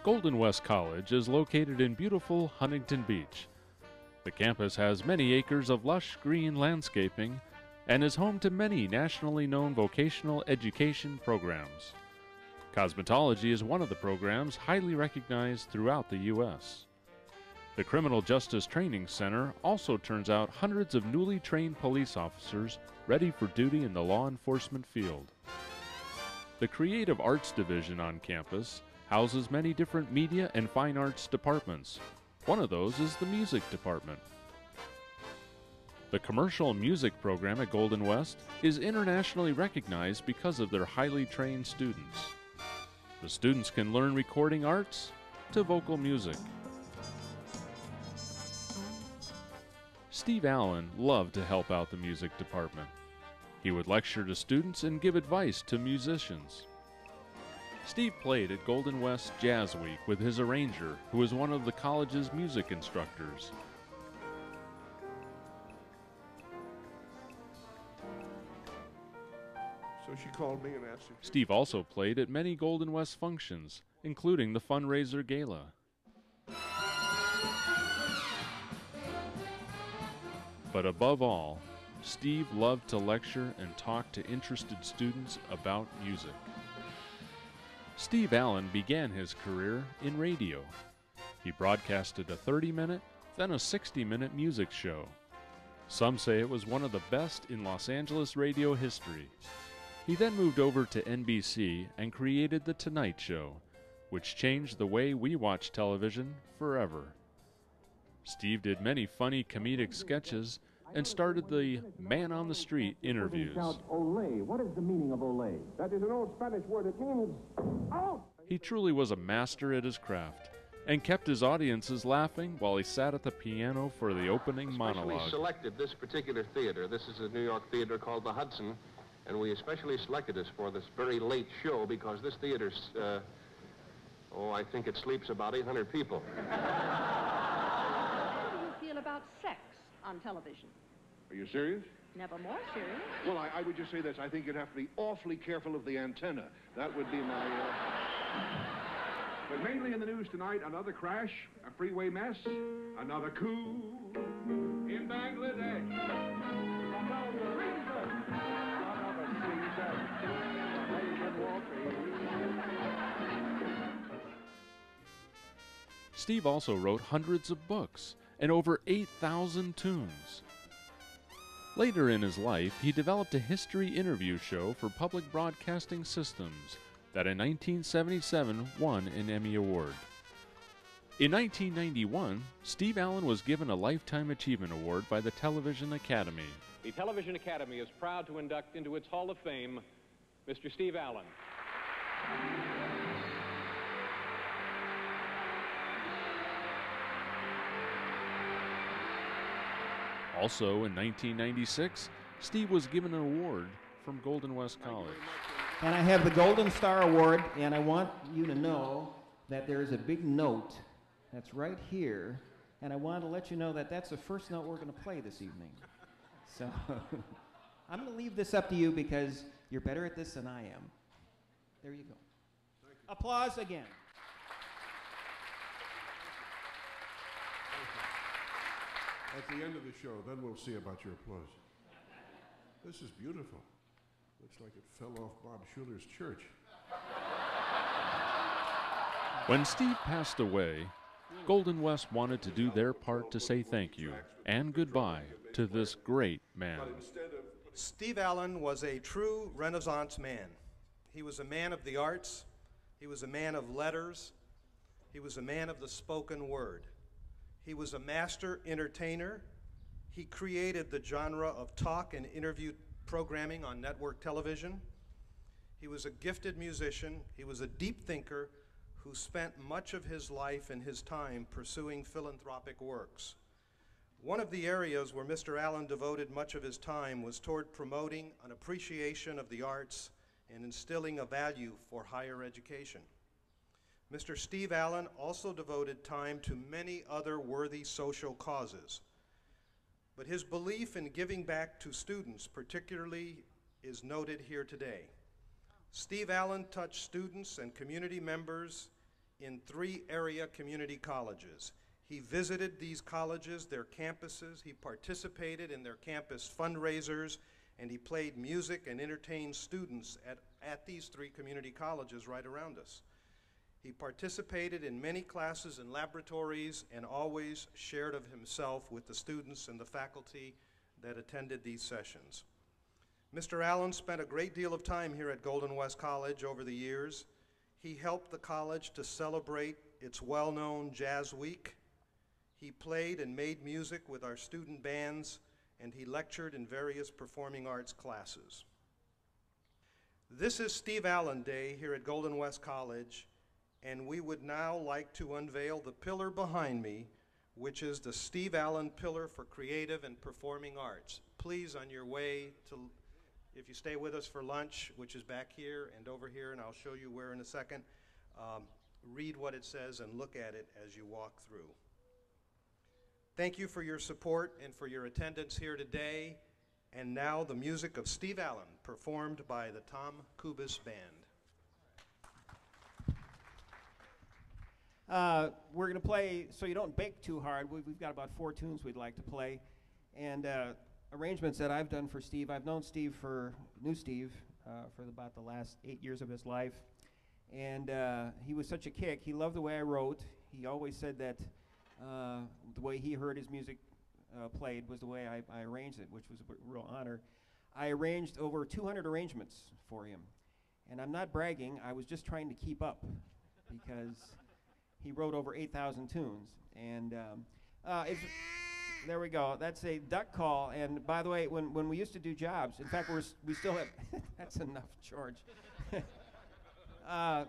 Golden West College is located in beautiful Huntington Beach. The campus has many acres of lush green landscaping and is home to many nationally known vocational education programs. Cosmetology is one of the programs highly recognized throughout the U.S. The Criminal Justice Training Center also turns out hundreds of newly trained police officers ready for duty in the law enforcement field. The Creative Arts Division on campus houses many different media and fine arts departments. One of those is the music department. The commercial music program at Golden West is internationally recognized because of their highly trained students. The students can learn recording arts to vocal music. Steve Allen loved to help out the music department. He would lecture to students and give advice to musicians. Steve played at Golden West Jazz Week with his arranger, who was one of the college's music instructors. So she called me and asked if Steve also played at many Golden West functions, including the fundraiser gala. But above all, Steve loved to lecture and talk to interested students about music. Steve Allen began his career in radio. He broadcasted a 30-minute, then a 60-minute music show. Some say it was one of the best in Los Angeles radio history. He then moved over to NBC and created The Tonight Show, which changed the way we watch television forever. Steve did many funny comedic sketches and started the Man on the Street interviews. Olé. What is the meaning of olé? that is an old Spanish word. It means out. He truly was a master at his craft and kept his audiences laughing while he sat at the piano for the opening monologue. We selected this particular theater. This is a New York theater called the Hudson, and we especially selected this for this very late show because this theater's, I think it sleeps about 800 people. How do you feel about sex on television? Are you serious? Never more serious. Well, I would just say this. I think you'd have to be awfully careful of the antenna. That would be my... But mainly in the news tonight, another crash, a freeway mess, another coup in Bangladesh. Steve also wrote hundreds of books and over 8,000 tunes. Later in his life, he developed a history interview show for Public Broadcasting Systems that in 1977 won an Emmy Award. In 1991, Steve Allen was given a Lifetime Achievement Award by the Television Academy. The Television Academy is proud to induct into its Hall of Fame Mr. Steve Allen. Also in 1996, Steve was given an award from Golden West College. And I have the Golden Star Award, and I want you to know that there is a big note that's right here, and I want to let you know that that's the first note we're going to play this evening. So I'm going to leave this up to you because you're better at this than I am. There you go. Applause again. At the end of the show, then we'll see about your applause. This is beautiful. Looks like it fell off Bob Schuler's church. When Steve passed away, Golden West wanted to do their part to say thank you and goodbye to this great man. Steve Allen was a true Renaissance man. He was a man of the arts. He was a man of letters. He was a man of the spoken word. He was a master entertainer. He created the genre of talk and interview programming on network television. He was a gifted musician. He was a deep thinker who spent much of his life and his time pursuing philanthropic works. One of the areas where Mr. Allen devoted much of his time was toward promoting an appreciation of the arts and instilling a value for higher education. Mr. Steve Allen also devoted time to many other worthy social causes, but his belief in giving back to students particularly is noted here today. Steve Allen touched students and community members in 3 area community colleges. He visited these colleges, their campuses, he participated in their campus fundraisers, and he played music and entertained students at these 3 community colleges right around us. He participated in many classes and laboratories and always shared of himself with the students and the faculty that attended these sessions. Mr. Allen spent a great deal of time here at Golden West College over the years. He helped the college to celebrate its well-known Jazz Week. He played and made music with our student bands, and he lectured in various performing arts classes. This is Steve Allen Day here at Golden West College, and we would now like to unveil the pillar behind me, which is the Steve Allen Pillar for Creative and Performing Arts. Please, on your way to, if you stay with us for lunch, which is back here and over here, and I'll show you where in a second, read what it says and look at it as you walk through. Thank you for your support and for your attendance here today. And now the music of Steve Allen, performed by the Tom Kubis Band. We're going to play so you don't bake too hard. We've got about 4 tunes we'd like to play. And arrangements that I've done for Steve. I've known Steve for about the last 8 years of his life. And he was such a kick. He loved the way I wrote. He always said that the way he heard his music played was the way I arranged it, which was a real honor. I arranged over 200 arrangements for him. And I'm not bragging, I was just trying to keep up because he wrote over 8,000 tunes. And there we go, that's a duck call. And by the way, when we used to do jobs, in fact, we still have, that's enough, George.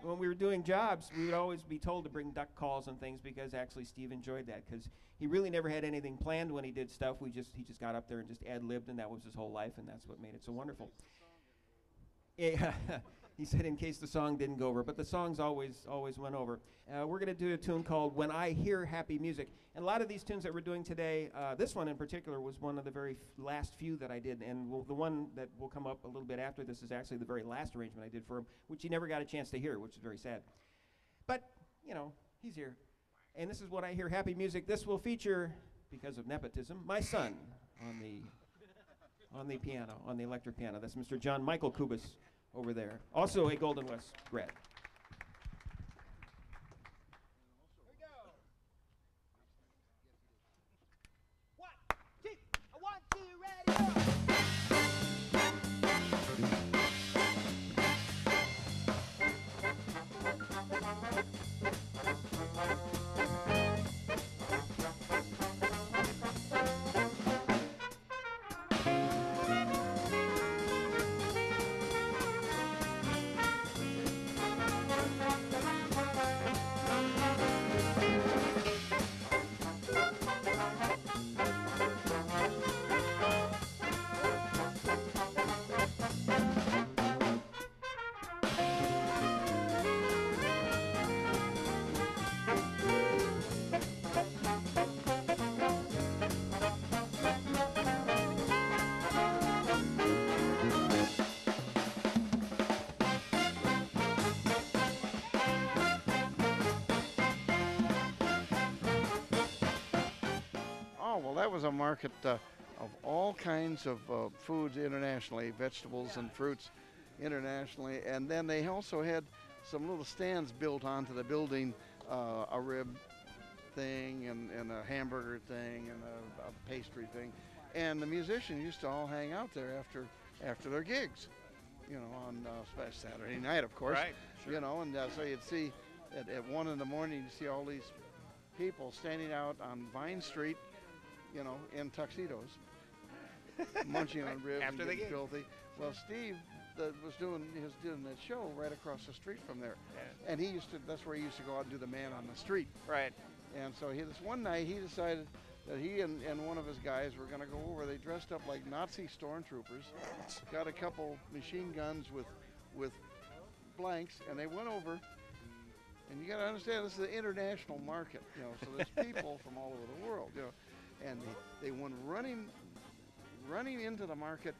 When we were doing jobs, we would always be told to bring duck calls and things because actually Steve enjoyed that because he really never had anything planned when he did stuff. He just got up there and just ad-libbed, and that was his whole life, and that's what made it so wonderful. Yeah, he said in case the song didn't go over, but the songs always went over. We're going to do a tune called When I Hear Happy Music. And a lot of these tunes that we're doing today, this one in particular was one of the very last few that I did, and the one that will come up a little bit after this is actually the very last arrangement I did for him, which he never got a chance to hear, which is very sad. But, you know, he's here. And this is When I Hear Happy Music. This will feature, because of nepotism, my son on the piano, on the electric piano. That's Mr. John Michael Kubis over there, also a Golden West grad. Well, that was a market of all kinds of foods internationally, vegetables and fruits internationally. And then they also had some little stands built onto the building, a rib thing and a hamburger thing and a pastry thing. And the musicians used to all hang out there after their gigs, you know, on Saturday night, of course. Right, sure. You know, and so you'd see at 1 in the morning, you see all these people standing out on Vine Street, you know, in tuxedos, munching on ribs After and the getting gig. filthy. Well, Steve was doing that show right across the street from there, and that's where he used to go out and do the Man on the Street. Right. And so this one night he decided that he and one of his guys were going to go over. They dressed up like Nazi stormtroopers, got a couple machine guns with blanks, and they went over. And you got to understand, this is an international market, you know. So there's people from all over the world, you know. And they went running into the market,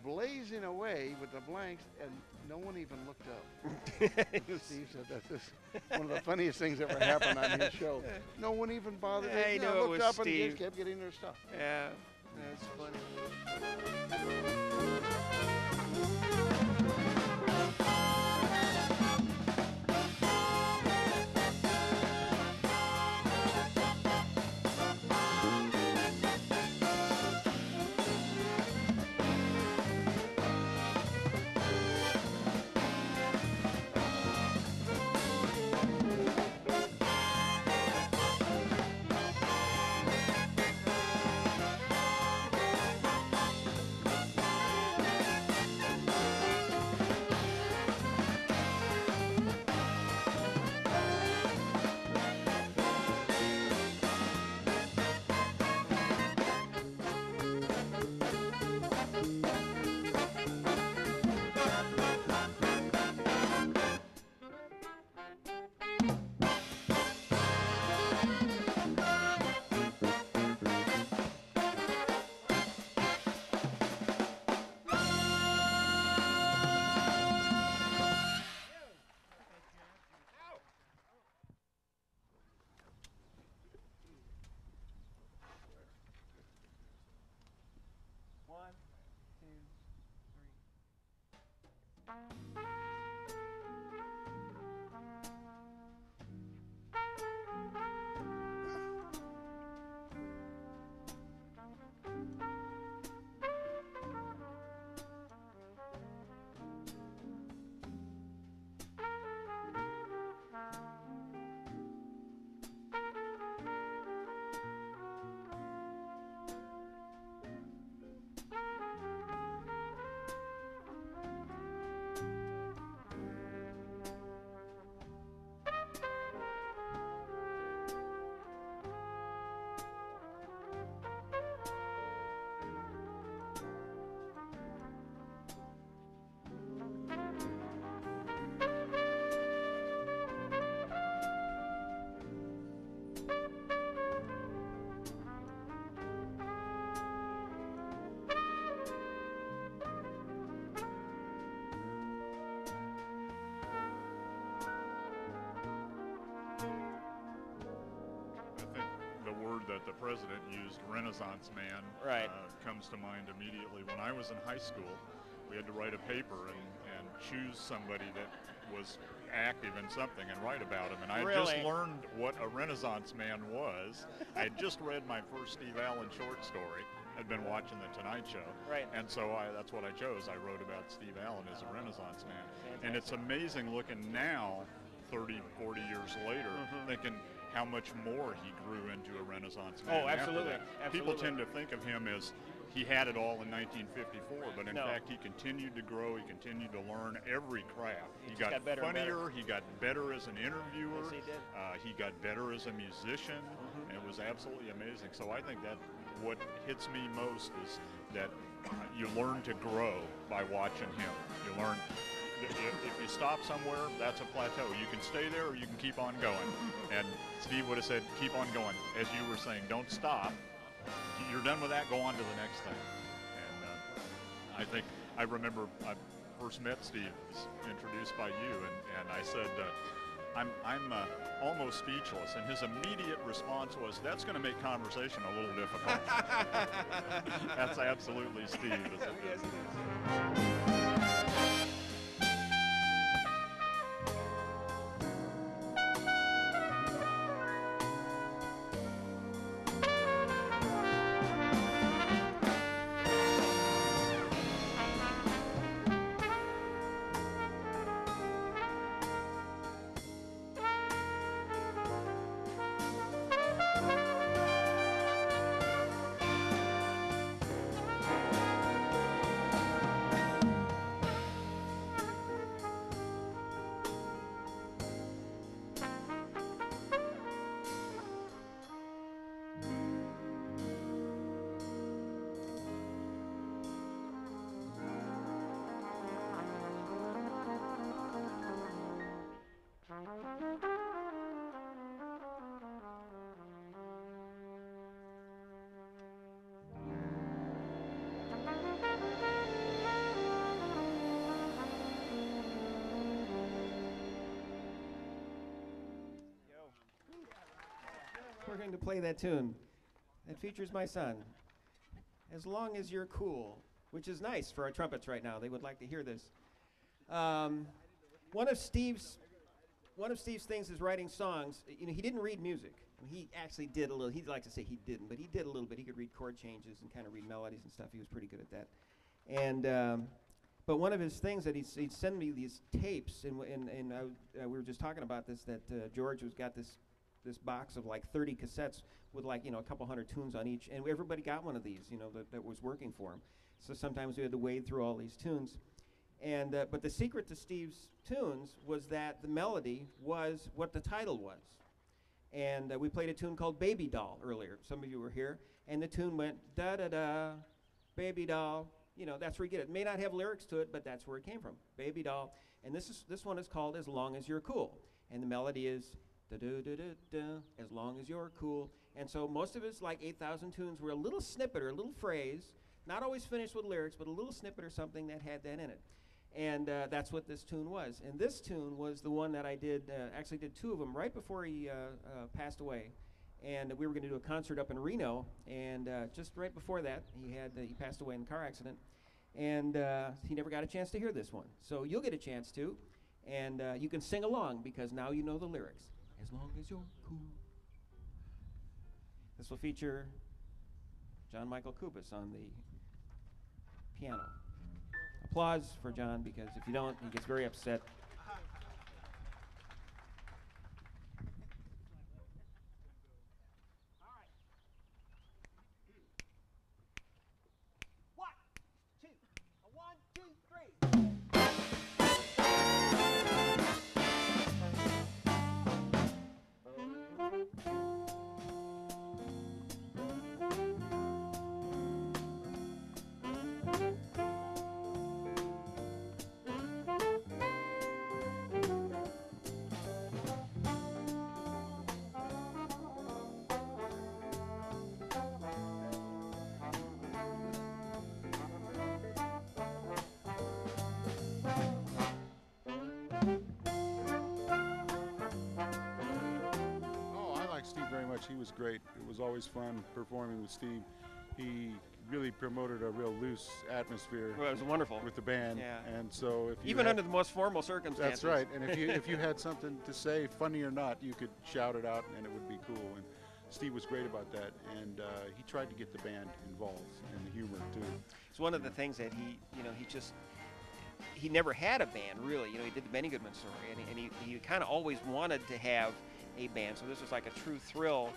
blazing away with the blanks, and no one even looked up. Steve said that's just one of the funniest things ever happened on his show. No one even bothered. I They knew it looked was up Steve. and just kept getting their stuff. Yeah, that's funny. That the president used, Renaissance man, Right. Comes to mind immediately. When I was in high school, we had to write a paper and choose somebody that was active in something and write about him. And I had just Really? learned what a Renaissance man was. I had just read my first Steve Allen short story. I'd been watching The Tonight Show. Right. And so that's what I chose. I wrote about Steve Allen as a Renaissance man. And it's amazing looking now, 30, 40 years later, thinking how much more he grew into a Renaissance man. Oh, absolutely. After that. People tend to think of him as he had it all in 1954, but in fact he continued to grow, he continued to learn every craft. He got better and funnier, better. he got better as an interviewer, Yes, he did. he got better as a musician, and it was absolutely amazing. So I think that what hits me most is that you learn to grow by watching him. You learn, if you stop somewhere, that's a plateau. You can stay there or you can keep on going. And Steve would have said, keep on going. As you were saying, don't stop. You're done with that, go on to the next thing. And I think, I remember I first met Steve, was introduced by you, and I said, I'm almost speechless. And his immediate response was, that's going to make conversation a little difficult. That's absolutely Steve, isn't it? Yes, it is. going to play that tune that features my son, As Long As You're Cool, which is nice for our trumpets right now. They would like to hear this. One of Steve's things is writing songs. You know, he didn't read music. I mean, he actually did a little. He'd like to say he didn't, but he did a little bit. He could read chord changes and kind of read melodies and stuff. He was pretty good at that. And but one of his things that he'd send me these tapes, and we were just talking about this, that George has got this box of like 30 cassettes with like, you know, a couple hundred tunes on each, and everybody got one of these, you know, that was working for him. So sometimes we had to wade through all these tunes. And but the secret to Steve's tunes was that the melody was what the title was. And we played a tune called Baby Doll earlier. Some of you were here. And the tune went da-da-da, baby doll. You know, that's where you get it. It may not have lyrics to it, but that's where it came from. Baby doll. And this one is called As Long As You're Cool. And the melody is da-da-da-da-da, as long as you're cool. And so most of his like 8,000 tunes were a little snippet or a little phrase, not always finished with lyrics, but a little snippet or something that had that in it. And that's what this tune was. And this tune was the one that I did, actually did two of them right before he passed away. And we were going to do a concert up in Reno, and just right before that, he passed away in a car accident. And he never got a chance to hear this one. So you'll get a chance to, and you can sing along because now you know the lyrics. As long as you're cool. This will feature John Michael Kubas on the piano. Applause for John, because if you don't, he gets very upset. He was great. It was always fun performing with Steve. He really promoted a real loose atmosphere. Well, it was wonderful with the band. Yeah. And so if you even under the most formal circumstances. That's right. And if you had something to say, funny or not, you could shout it out and it would be cool. And Steve was great about that. And he tried to get the band involved in the humor too. It's one of the things that he never had a band really. You know, he did the Benny Goodman story, and he kind of always wanted to have a band, so this was like a true thrill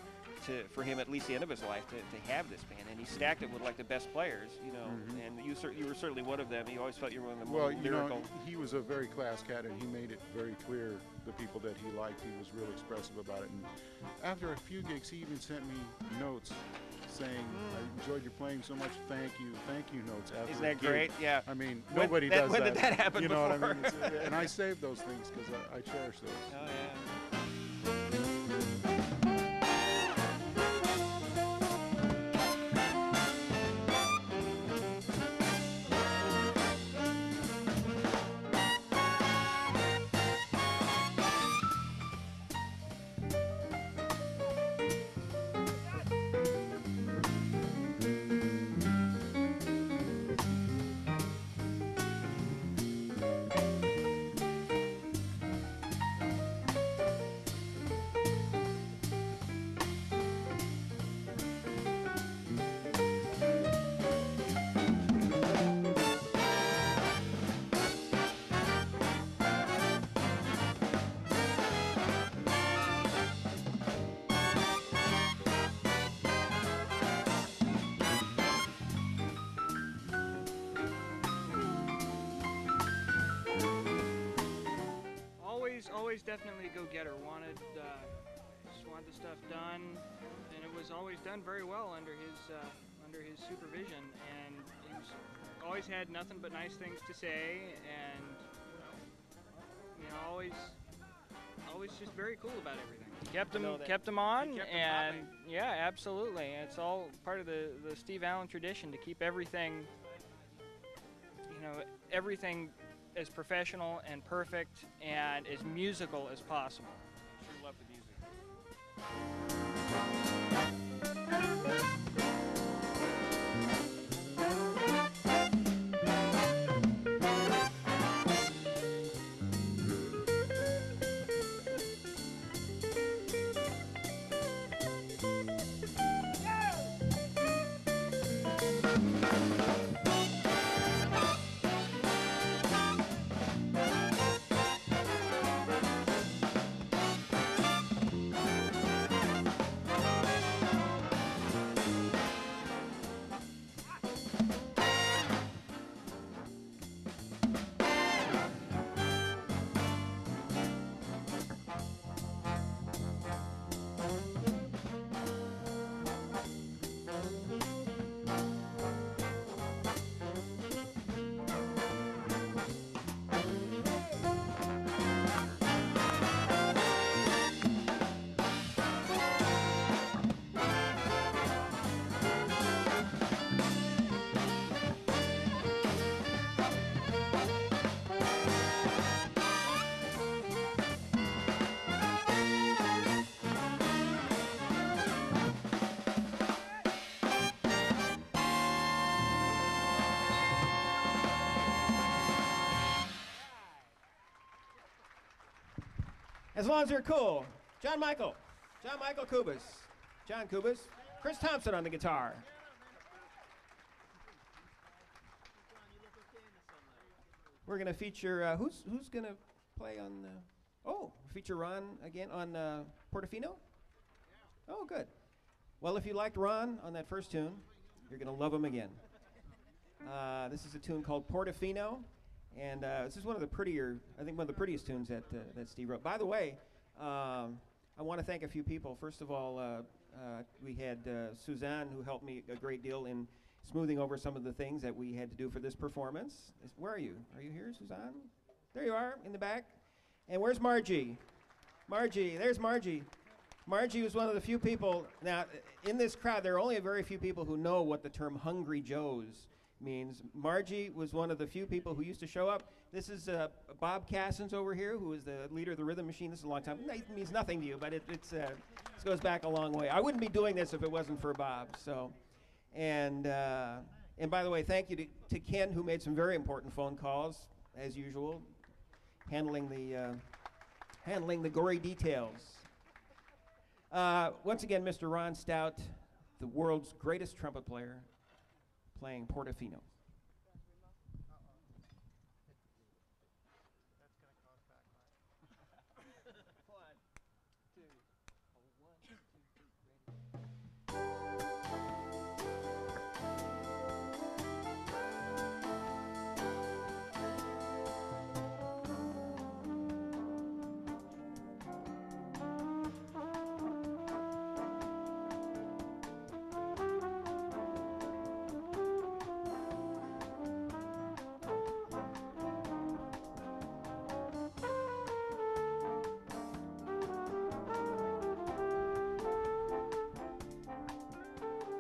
for him, at least the end of his life, to have this band. And he stacked it with like the best players, you know. And you were certainly one of them. He always felt you were one of the more lyrical. Well, he was a very class cat, and he made it very clear the people that he liked. He was real expressive about it. And after a few gigs, he even sent me notes saying, "I enjoyed your playing so much. Thank you notes." After Isn't that great? Yeah. I mean, nobody does that. When did that happen? You know before? what I mean? And I saved those things because I cherish those. Oh yeah. Always definitely a go-getter. Just wanted the stuff done, and it was always done very well under his supervision. And he always had nothing but nice things to say, and you know, always just very cool about everything. Kept him on, and yeah, absolutely. It's all part of the Steve Allen tradition to keep everything, everything as professional and perfect and as musical as possible. Sure love the music. As long as they're cool. John Michael Kubas. John Kubas. Chris Thompson on the guitar. We're going to feature, who's going to play on, feature Ron again on Portofino? Oh, good. Well, if you liked Ron on that first tune, you're going to love him again. This is a tune called Portofino. And this is one of the prettiest tunes that Steve wrote. By the way, I want to thank a few people. First of all, we had Suzanne, who helped me a great deal in smoothing over some of the things that we had to do for this performance. Where are you? Are you here, Suzanne? There you are, in the back. And where's Margie? There's Margie. Margie was one of the few people. Now, in this crowd, there are only a very few people who know what the term Hungry Joes means. Margie was one of the few people who used to show up. This is Bob Cassins over here, who is the leader of the Rhythm Machine. This is a long time. It means nothing to you, but it goes back a long way. I wouldn't be doing this if it wasn't for Bob. So, and by the way, thank you to Ken, who made some very important phone calls, as usual, handling the gory details. Once again, Mr. Ron Stout, the world's greatest trumpet player, playing Portofino.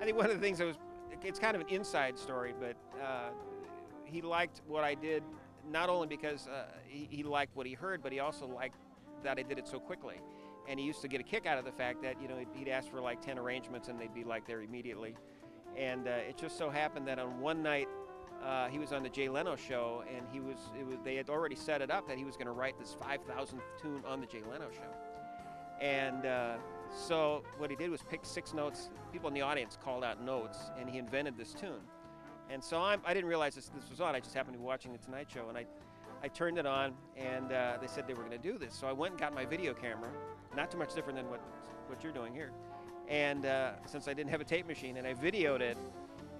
I think one of the things that it's kind of an inside story, but he liked what I did, not only because he liked what he heard, but he also liked that I did it so quickly. And he used to get a kick out of the fact that, he'd ask for like 10 arrangements and they'd be like there immediately. And it just so happened that on one night, he was on the Jay Leno show, and they had already set it up that he was going to write this 5,000th tune on the Jay Leno show. And so what he did was pick 6 notes. People in the audience called out notes, and he invented this tune. And so I didn't realize this was on. I just happened to be watching the Tonight Show, and I turned it on, and they said they were going to do this. So I went and got my video camera, not too much different than what you're doing here. And since I didn't have a tape machine, and I videoed it,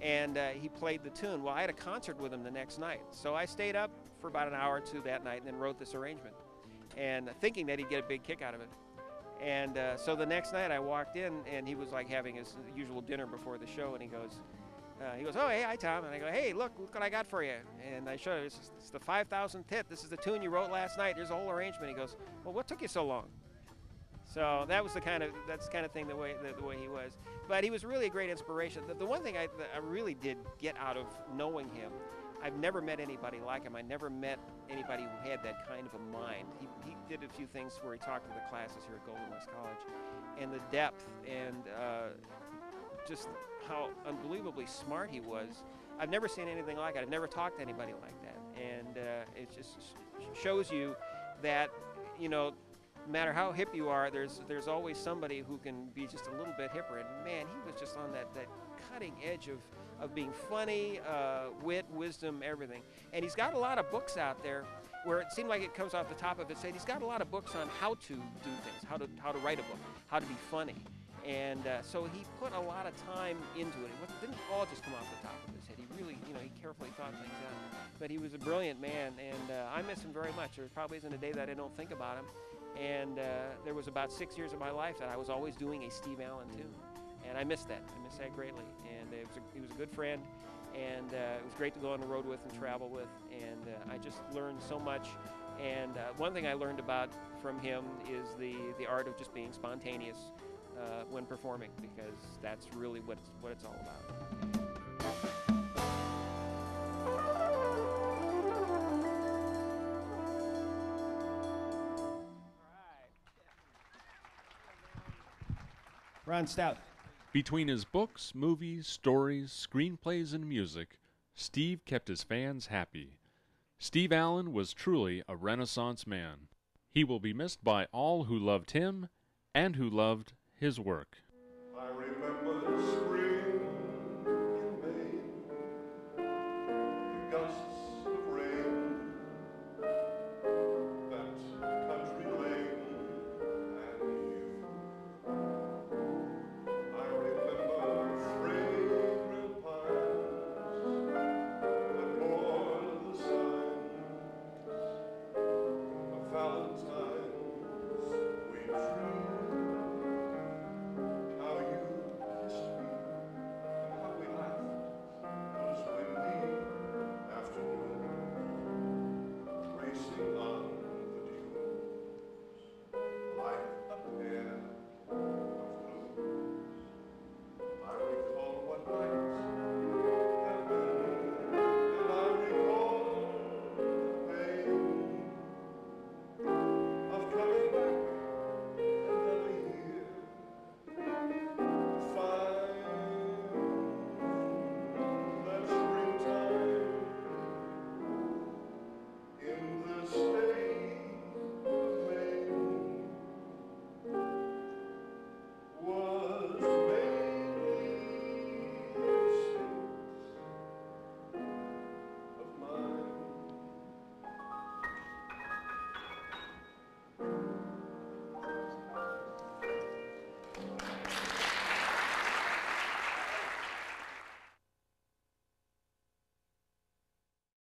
and he played the tune. Well, I had a concert with him the next night. So I stayed up for about an hour or two that night and then wrote this arrangement, and thinking that he'd get a big kick out of it. And so the next night I walked in, and he was like having his usual dinner before the show, and he goes, oh, hey, hi, Tom. And I go, hey, look what I got for you. And I showed him, it's the 5,000th hit. This is the tune you wrote last night. Here's the whole arrangement. He goes, well, what took you so long? So that was that's the kind of thing the way he was. But he was really a great inspiration. The one thing I really did get out of knowing him, I've never met anybody like him. I never met anybody who had that kind of a mind. He did a few things where he talked to the classes here at Golden West College, and the depth and just how unbelievably smart he was. I've never seen anything like it. I've never talked to anybody like that. And it just shows you that, you know, no matter how hip you are, there's always somebody who can be just a little bit hipper. And man, he was just on that cutting edge of being funny, wit, wisdom, everything. And he's got a lot of books out there where it seemed like it comes off the top of his head. He's got a lot of books on how to do things, how to write a book, how to be funny. And so he put a lot of time into it. It didn't all just come off the top of his head. He really, you know, he carefully thought things out. But he was a brilliant man, and I miss him very much. There probably isn't a day that I don't think about him. And there was about 6 years of my life that I was always doing a Steve Allen tune. And I miss that. I miss that greatly. And he was a good friend, and it was great to go on the road with and travel with. And I just learned so much. And one thing I learned about from him is the art of just being spontaneous when performing, because that's really what it's all about. Ron Stout. Between his books, movies, stories, screenplays, and music, Steve kept his fans happy. Steve Allen was truly a Renaissance man. He will be missed by all who loved him and who loved his work. I remember this